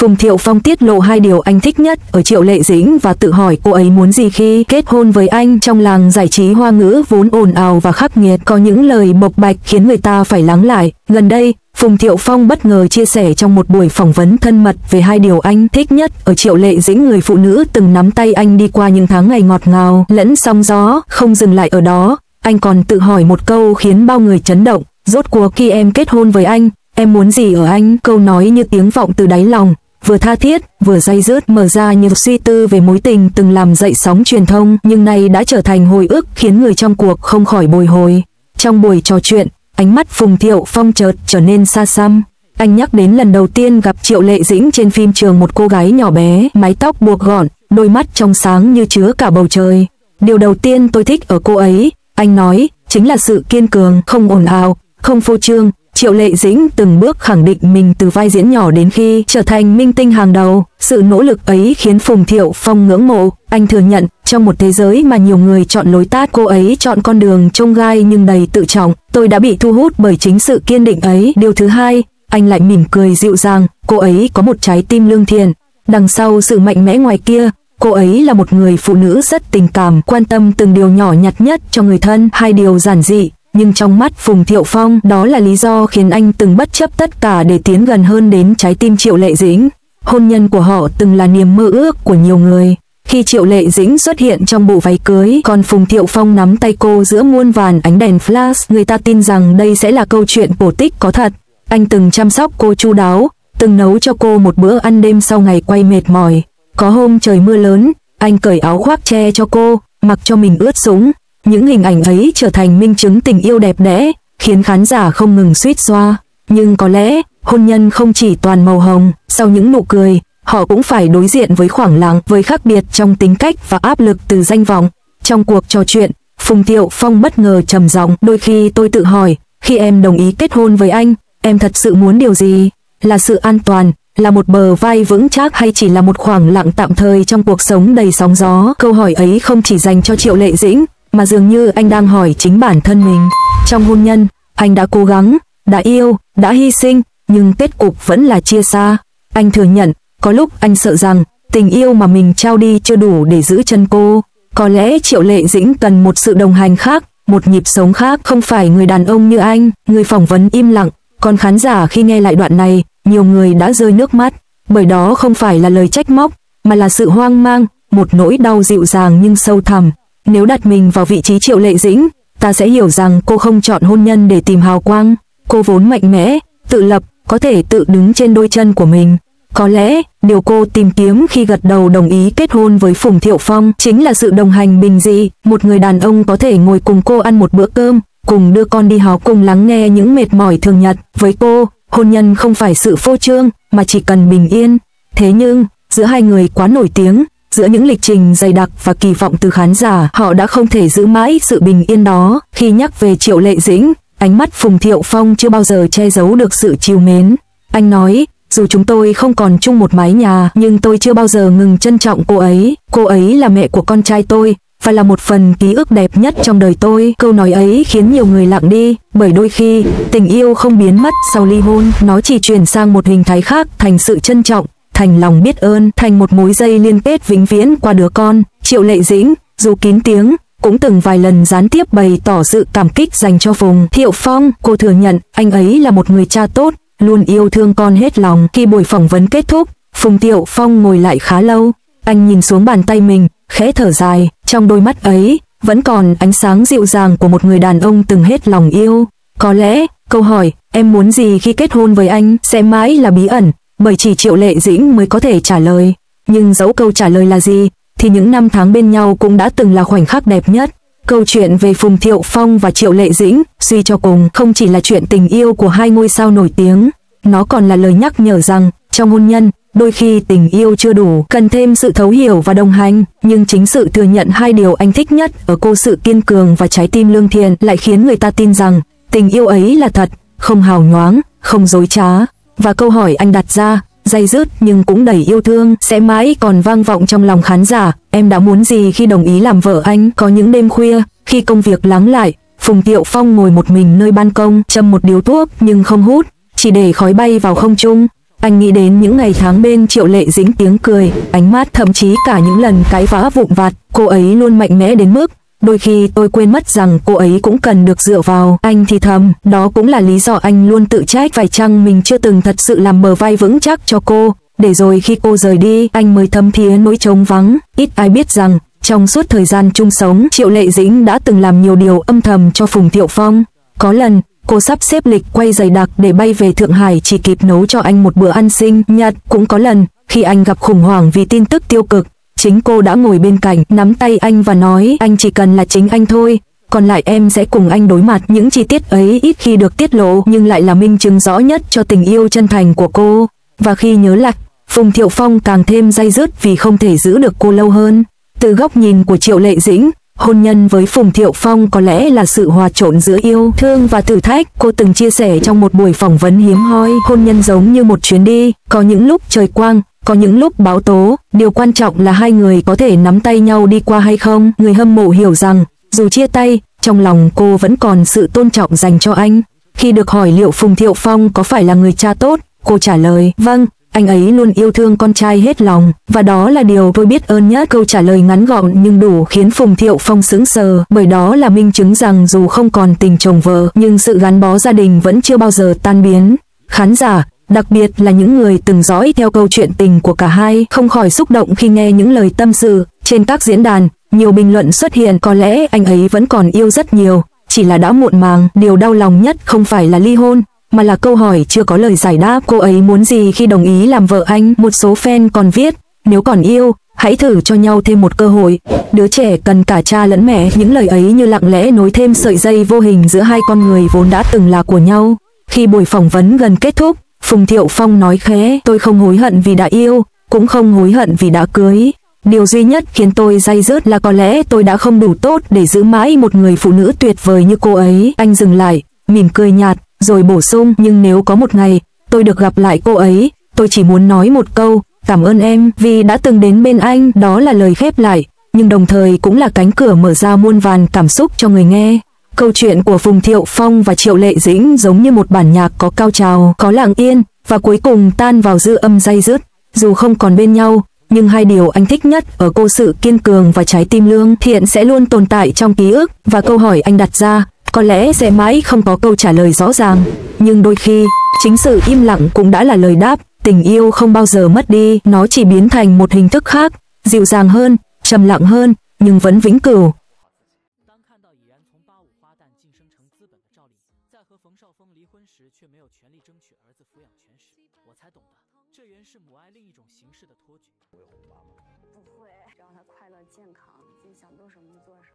Phùng Thiệu Phong tiết lộ hai điều anh thích nhất ở Triệu Lệ Dĩnh và tự hỏi cô ấy muốn gì khi kết hôn với anh. Trong làng giải trí Hoa ngữ vốn ồn ào và khắc nghiệt, có những lời bộc bạch khiến người ta phải lắng lại. Gần đây, Phùng Thiệu Phong bất ngờ chia sẻ trong một buổi phỏng vấn thân mật về hai điều anh thích nhất ở Triệu Lệ Dĩnh, người phụ nữ từng nắm tay anh đi qua những tháng ngày ngọt ngào lẫn sóng gió. Không dừng lại ở đó, anh còn tự hỏi một câu khiến bao người chấn động: rốt cuộc khi em kết hôn với anh, em muốn gì ở anh? Câu nói như tiếng vọng từ đáy lòng, vừa tha thiết, vừa day dứt, mở ra nhiều suy tư về mối tình từng làm dậy sóng truyền thông, nhưng nay đã trở thành hồi ức khiến người trong cuộc không khỏi bồi hồi. Trong buổi trò chuyện, ánh mắt Phùng Thiệu Phong chợt trở nên xa xăm. Anh nhắc đến lần đầu tiên gặp Triệu Lệ Dĩnh trên phim trường, một cô gái nhỏ bé, mái tóc buộc gọn, đôi mắt trong sáng như chứa cả bầu trời. Điều đầu tiên tôi thích ở cô ấy, anh nói, chính là sự kiên cường, không ồn ào, không phô trương. Triệu Lệ Dĩnh từng bước khẳng định mình từ vai diễn nhỏ đến khi trở thành minh tinh hàng đầu. Sự nỗ lực ấy khiến Phùng Thiệu Phong ngưỡng mộ. Anh thừa nhận, trong một thế giới mà nhiều người chọn lối tát, cô ấy chọn con đường chông gai nhưng đầy tự trọng. Tôi đã bị thu hút bởi chính sự kiên định ấy. Điều thứ hai, anh lại mỉm cười dịu dàng, cô ấy có một trái tim lương thiện. Đằng sau sự mạnh mẽ ngoài kia, cô ấy là một người phụ nữ rất tình cảm, quan tâm từng điều nhỏ nhặt nhất cho người thân. Hai điều giản dị, nhưng trong mắt Phùng Thiệu Phong, đó là lý do khiến anh từng bất chấp tất cả để tiến gần hơn đến trái tim Triệu Lệ Dĩnh. Hôn nhân của họ từng là niềm mơ ước của nhiều người. Khi Triệu Lệ Dĩnh xuất hiện trong bộ váy cưới, còn Phùng Thiệu Phong nắm tay cô giữa muôn vàn ánh đèn flash, người ta tin rằng đây sẽ là câu chuyện cổ tích có thật. Anh từng chăm sóc cô chu đáo, từng nấu cho cô một bữa ăn đêm sau ngày quay mệt mỏi. Có hôm trời mưa lớn, anh cởi áo khoác che cho cô, mặc cho mình ướt sũng. Những hình ảnh ấy trở thành minh chứng tình yêu đẹp đẽ, khiến khán giả không ngừng suýt xoa. Nhưng có lẽ, hôn nhân không chỉ toàn màu hồng, sau những nụ cười, họ cũng phải đối diện với khoảng lặng, với khác biệt trong tính cách và áp lực từ danh vọng. Trong cuộc trò chuyện, Phùng Thiệu Phong bất ngờ trầm giọng, đôi khi tôi tự hỏi, khi em đồng ý kết hôn với anh, em thật sự muốn điều gì? Là sự an toàn, là một bờ vai vững chắc, hay chỉ là một khoảng lặng tạm thời trong cuộc sống đầy sóng gió? Câu hỏi ấy không chỉ dành cho Triệu Lệ Dĩnh, mà dường như anh đang hỏi chính bản thân mình. Trong hôn nhân, anh đã cố gắng, đã yêu, đã hy sinh, nhưng kết cục vẫn là chia xa. Anh thừa nhận, có lúc anh sợ rằng tình yêu mà mình trao đi chưa đủ để giữ chân cô. Có lẽ Triệu Lệ Dĩnh cần một sự đồng hành khác, một nhịp sống khác, không phải người đàn ông như anh. Người phỏng vấn im lặng, còn khán giả khi nghe lại đoạn này, nhiều người đã rơi nước mắt. Bởi đó không phải là lời trách móc, mà là sự hoang mang, một nỗi đau dịu dàng nhưng sâu thẳm. Nếu đặt mình vào vị trí Triệu Lệ Dĩnh, ta sẽ hiểu rằng cô không chọn hôn nhân để tìm hào quang. Cô vốn mạnh mẽ, tự lập, có thể tự đứng trên đôi chân của mình. Có lẽ, điều cô tìm kiếm khi gật đầu đồng ý kết hôn với Phùng Thiệu Phong chính là sự đồng hành bình dị. Một người đàn ông có thể ngồi cùng cô ăn một bữa cơm, cùng đưa con đi học, cùng lắng nghe những mệt mỏi thường nhật. Với cô, hôn nhân không phải sự phô trương, mà chỉ cần bình yên. Thế nhưng, giữa hai người quá nổi tiếng, giữa những lịch trình dày đặc và kỳ vọng từ khán giả, họ đã không thể giữ mãi sự bình yên đó. Khi nhắc về Triệu Lệ Dĩnh, ánh mắt Phùng Thiệu Phong chưa bao giờ che giấu được sự trìu mến. Anh nói, dù chúng tôi không còn chung một mái nhà, nhưng tôi chưa bao giờ ngừng trân trọng cô ấy. Cô ấy là mẹ của con trai tôi, và là một phần ký ức đẹp nhất trong đời tôi. Câu nói ấy khiến nhiều người lặng đi, bởi đôi khi, tình yêu không biến mất sau ly hôn, nó chỉ chuyển sang một hình thái khác, thành sự trân trọng, thành lòng biết ơn, thành một mối dây liên kết vĩnh viễn qua đứa con. Triệu Lệ Dĩnh, dù kín tiếng, cũng từng vài lần gián tiếp bày tỏ sự cảm kích dành cho Phùng Thiệu Phong. Cô thừa nhận, anh ấy là một người cha tốt, luôn yêu thương con hết lòng. Khi buổi phỏng vấn kết thúc, Phùng Thiệu Phong ngồi lại khá lâu. Anh nhìn xuống bàn tay mình, khẽ thở dài, trong đôi mắt ấy vẫn còn ánh sáng dịu dàng của một người đàn ông từng hết lòng yêu. Có lẽ, câu hỏi, em muốn gì khi kết hôn với anh, sẽ mãi là bí ẩn, bởi chỉ Triệu Lệ Dĩnh mới có thể trả lời. Nhưng dẫu câu trả lời là gì, thì những năm tháng bên nhau cũng đã từng là khoảnh khắc đẹp nhất. Câu chuyện về Phùng Thiệu Phong và Triệu Lệ Dĩnh, suy cho cùng, không chỉ là chuyện tình yêu của hai ngôi sao nổi tiếng, nó còn là lời nhắc nhở rằng, trong hôn nhân, đôi khi tình yêu chưa đủ, cần thêm sự thấu hiểu và đồng hành. Nhưng chính sự thừa nhận hai điều anh thích nhất ở cô, sự kiên cường và trái tim lương thiện, lại khiến người ta tin rằng tình yêu ấy là thật, không hào nhoáng, không dối trá. Và câu hỏi anh đặt ra, day dứt nhưng cũng đầy yêu thương, sẽ mãi còn vang vọng trong lòng khán giả. Em đã muốn gì khi đồng ý làm vợ anh? Có những đêm khuya, khi công việc lắng lại, Phùng Thiệu Phong ngồi một mình nơi ban công, châm một điếu thuốc nhưng không hút, chỉ để khói bay vào không trung. Anh nghĩ đến những ngày tháng bên Triệu Lệ Dĩnh, tiếng cười, ánh mắt, thậm chí cả những lần cãi vã vụn vặt, cô ấy luôn mạnh mẽ đến mức đôi khi tôi quên mất rằng cô ấy cũng cần được dựa vào. Anh thì thầm, đó cũng là lý do anh luôn tự trách phải chăng mình chưa từng thật sự làm bờ vai vững chắc cho cô, để rồi khi cô rời đi, anh mới thấm thía nỗi trống vắng. Ít ai biết rằng, trong suốt thời gian chung sống, Triệu Lệ Dĩnh đã từng làm nhiều điều âm thầm cho Phùng Thiệu Phong. Có lần, cô sắp xếp lịch quay dày đặc để bay về Thượng Hải chỉ kịp nấu cho anh một bữa ăn sinh nhật. Cũng có lần, khi anh gặp khủng hoảng vì tin tức tiêu cực, chính cô đã ngồi bên cạnh, nắm tay anh và nói, anh chỉ cần là chính anh thôi, còn lại em sẽ cùng anh đối mặt. Những chi tiết ấy ít khi được tiết lộ nhưng lại là minh chứng rõ nhất cho tình yêu chân thành của cô. Và khi nhớ lại, Phùng Thiệu Phong càng thêm day dứt vì không thể giữ được cô lâu hơn. Từ góc nhìn của Triệu Lệ Dĩnh, hôn nhân với Phùng Thiệu Phong có lẽ là sự hòa trộn giữa yêu thương và thử thách. Cô từng chia sẻ trong một buổi phỏng vấn hiếm hoi, hôn nhân giống như một chuyến đi, có những lúc trời quang, có những lúc bão tố, điều quan trọng là hai người có thể nắm tay nhau đi qua hay không. Người hâm mộ hiểu rằng, dù chia tay, trong lòng cô vẫn còn sự tôn trọng dành cho anh. Khi được hỏi liệu Phùng Thiệu Phong có phải là người cha tốt, cô trả lời, vâng, anh ấy luôn yêu thương con trai hết lòng, và đó là điều tôi biết ơn nhất. Câu trả lời ngắn gọn nhưng đủ khiến Phùng Thiệu Phong sững sờ, bởi đó là minh chứng rằng dù không còn tình chồng vợ, nhưng sự gắn bó gia đình vẫn chưa bao giờ tan biến. Khán giả, đặc biệt là những người từng dõi theo câu chuyện tình của cả hai, không khỏi xúc động khi nghe những lời tâm sự. Trên các diễn đàn, nhiều bình luận xuất hiện, có lẽ anh ấy vẫn còn yêu rất nhiều, chỉ là đã muộn màng. Điều đau lòng nhất không phải là ly hôn, mà là câu hỏi chưa có lời giải đáp, cô ấy muốn gì khi đồng ý làm vợ anh. Một số fan còn viết, nếu còn yêu, hãy thử cho nhau thêm một cơ hội, đứa trẻ cần cả cha lẫn mẹ. Những lời ấy như lặng lẽ nối thêm sợi dây vô hình giữa hai con người vốn đã từng là của nhau. Khi buổi phỏng vấn gần kết thúc, Phùng Thiệu Phong nói khẽ, tôi không hối hận vì đã yêu, cũng không hối hận vì đã cưới. Điều duy nhất khiến tôi day dứt là có lẽ tôi đã không đủ tốt để giữ mãi một người phụ nữ tuyệt vời như cô ấy. Anh dừng lại, mỉm cười nhạt, rồi bổ sung, nhưng nếu có một ngày tôi được gặp lại cô ấy, tôi chỉ muốn nói một câu, cảm ơn em vì đã từng đến bên anh. Đó là lời khép lại, nhưng đồng thời cũng là cánh cửa mở ra muôn vàn cảm xúc cho người nghe. Câu chuyện của Phùng Thiệu Phong và Triệu Lệ Dĩnh giống như một bản nhạc có cao trào, có lặng yên, và cuối cùng tan vào dư âm day dứt. Dù không còn bên nhau, nhưng hai điều anh thích nhất ở cô, sự kiên cường và trái tim lương thiện, sẽ luôn tồn tại trong ký ức. Và câu hỏi anh đặt ra, có lẽ sẽ mãi không có câu trả lời rõ ràng, nhưng đôi khi, chính sự im lặng cũng đã là lời đáp. Tình yêu không bao giờ mất đi, nó chỉ biến thành một hình thức khác, dịu dàng hơn, trầm lặng hơn, nhưng vẫn vĩnh cửu.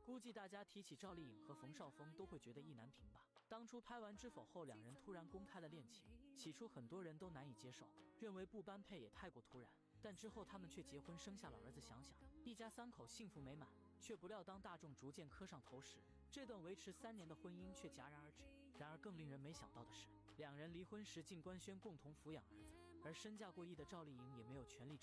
估计大家提起赵丽颖和冯绍峰都会觉得意难平吧。当初拍完《知否》后，两人突然公开了恋情，起初很多人都难以接受，认为不般配也太过突然。但之后他们却结婚生下了儿子，想想一家三口幸福美满。却不料当大众逐渐磕上头时，这段维持3年的婚姻却戛然而止。然而更令人没想到的是，两人离婚时竟官宣共同抚养儿子，而身价过亿的赵丽颖也没有权利。